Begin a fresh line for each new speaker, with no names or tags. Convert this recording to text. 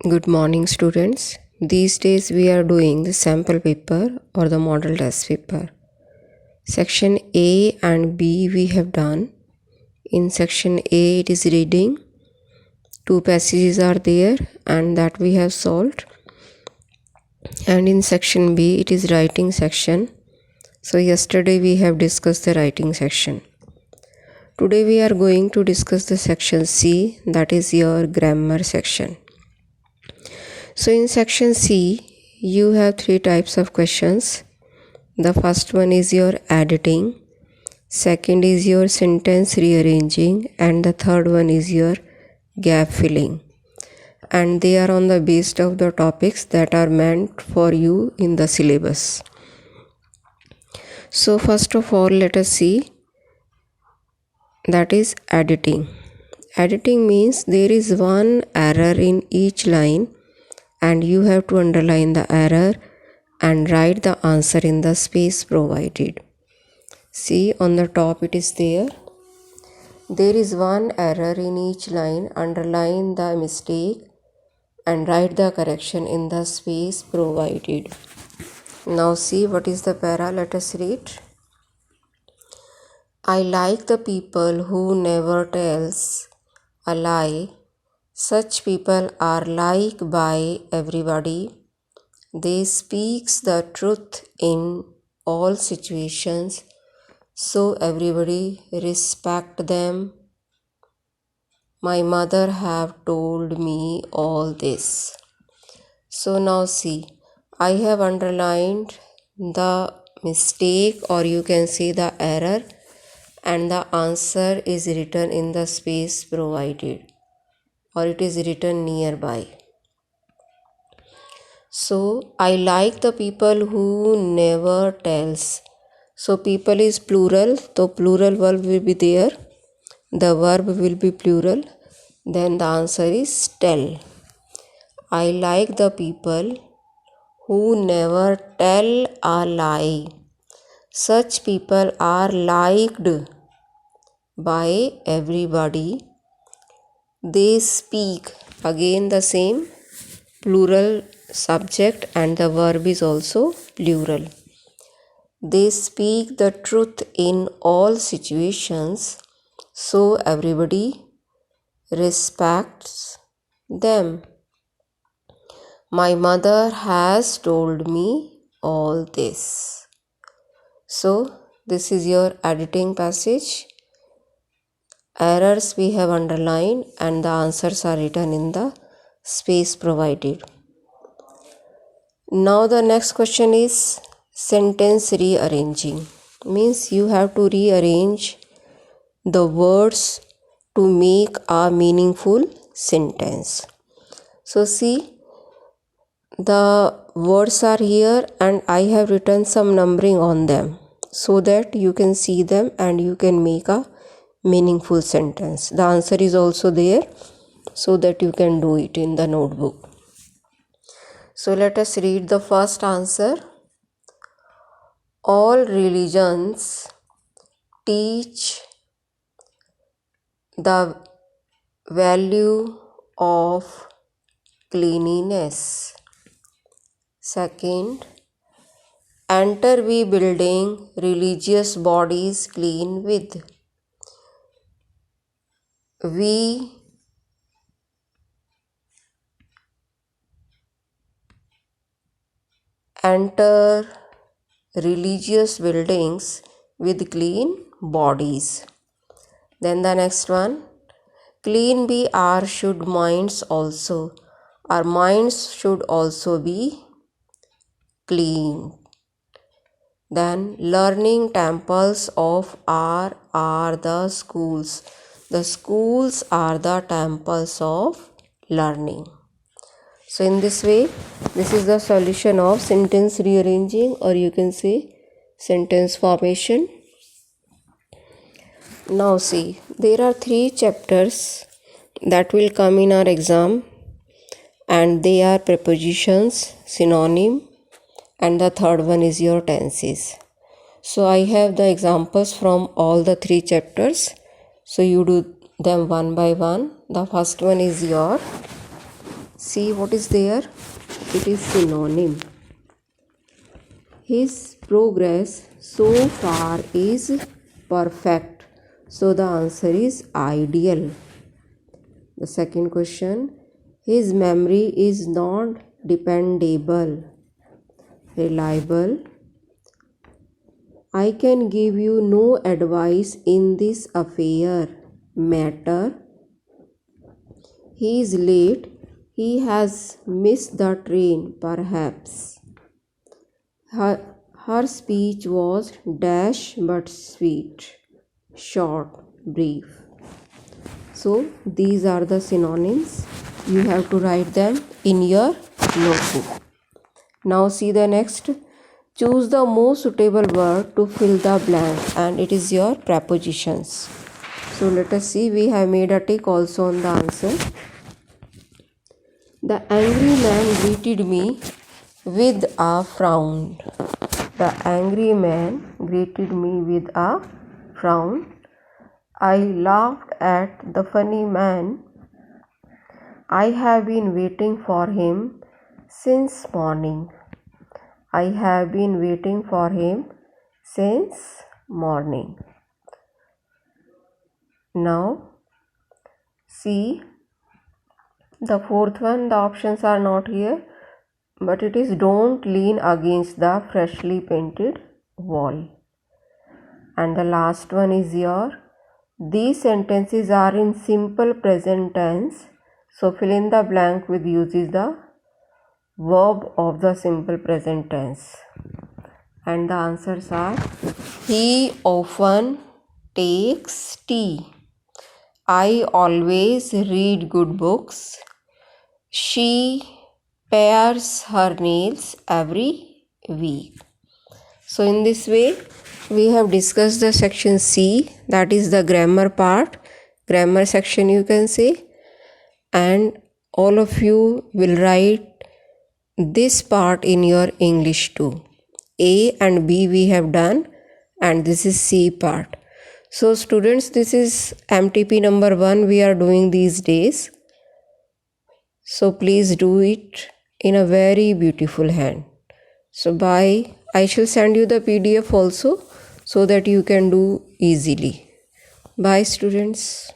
Good morning, students. These days we are doing the sample paper or the model test paper. Section A and B we have done. In section A it is reading. Two passages are there and that we have solved. And in section B it is writing section. So yesterday we have discussed the writing section. Today we are going to discuss the section C, that is your grammar section. So in section C, you have three types of questions. The first one is your editing, second is your sentence rearranging, and the third one is your gap filling. And they are on the basis of the topics that are meant for you in the syllabus. So first of all, let us see, that is editing. Editing means there is one error in each line and you have to underline the error and write the answer in the space provided. See, on the top it is there. There is one error in each line. Underline the mistake and write the correction in the space provided. Now see what is the para. Let us read. I like the people who never tells a lie. Such people are liked by everybody. They speaks the truth in all situations, so everybody respect them. My mother have told me all this. So now see, I have underlined the mistake, or you can say the error, and the answer is written in the space provided, or it is written nearby. So I like the people who never tells. So people is plural, so plural verb will be there. The verb will be plural. Then the answer is tell. I like the people who never tell a lie. Such people are liked by everybody. They speak. Again the same plural subject and the verb is also plural. They speak the truth in all situations, so everybody respects them. My mother has told me all this. So this is your editing passage. Errors we have underlined and the answers are written in the space provided. Now the next question is sentence rearranging. Means you have to rearrange the words to make a meaningful sentence. So see, the words are here and I have written some numbering on them so that you can see them and you can make a meaningful sentence. The answer is also there so that you can do it in the notebook. So let us read the first answer. All religions teach the value of cleanliness. Second, enter we building religious bodies clean with. We enter religious buildings with clean bodies. Then the next one, clean be our should minds also. Our minds should also be clean. Then learning temples of are the schools. The schools are the temples of learning. So in this way, this is the solution of sentence rearranging, or you can say sentence formation. Now see, there are 3 chapters that will come in our exam and they are prepositions, synonym, and the third one is your tenses. So I have the examples from all the 3 chapters. So you do them one by one. The first one is your See what is there? It is synonym. His progress so far is perfect. So the answer is ideal. The second question, his memory is not dependable, reliable. I can give you no advice in this matter. He is late. He has missed the train, perhaps. Her speech was dash but sweet, short, brief. So these are the synonyms. You have to write them in your notebook. Now see the next. Choose the most suitable word to fill the blank, and it is your prepositions. So let us see, we have made a tick also on the answer. The angry man greeted me with a frown. The angry man greeted me with a frown. I laughed at the funny man. I have been waiting for him since morning. I have been waiting for him since morning. Now, see the fourth one, the options are not here, but it is don't lean against the freshly painted wall. And the last one is your, these sentences are in simple present tense, so fill in the blank with uses the verb of the simple present tense. And the answers are, he often takes tea. I always read good books. She pares her nails every week. So in this way, we have discussed the section C, that is the grammar part, grammar section you can say, and all of you will write this part in your English too. A and B we have done, and this is C part. So students, this is MTP number 1 we are doing these days. So please do it in a very beautiful hand. So bye. I shall send you the PDF also so that you can do easily. Bye students.